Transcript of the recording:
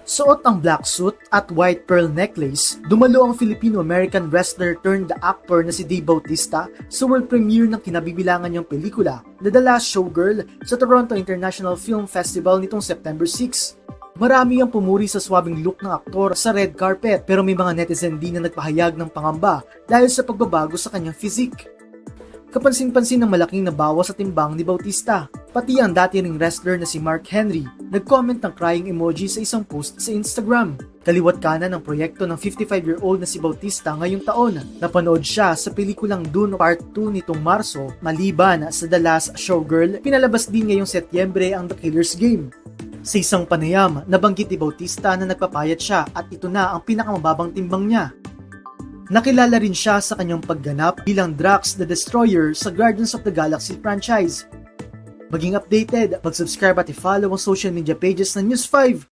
Suot ang black suit at white pearl necklace, dumalo ang Filipino-American wrestler turned actor na si Dave Bautista sa world premiere ng kinabibilangan niyang pelikula na The Last Showgirl sa Toronto International Film Festival nitong September 6. Marami ang pumuri sa swabing look ng aktor sa red carpet pero may mga netizen din na nagpahayag ng pangamba dahil sa pagbabago sa kanyang physique. Kapansin-pansin ng malaking nabawas sa timbang ni Bautista. Pati ang dati ring wrestler na si Mark Henry, nag-comment ng crying emoji sa isang post sa Instagram. Kaliwat kanan ng proyekto ng 55-year-old na si Bautista ngayong taon. Napanood siya sa pelikulang Dune Part 2 nitong Marso, maliban sa The Last Showgirl, pinalabas din ngayong Setyembre ang The Killer's Game. Sa isang panayam, nabanggit ni Bautista na nagpapayat siya at ito na ang pinakamababang timbang niya. Nakilala rin siya sa kanyang pagganap bilang Drax the Destroyer sa Guardians of the Galaxy franchise. Maging updated, mag-subscribe at i-follow ang social media pages ng News 5.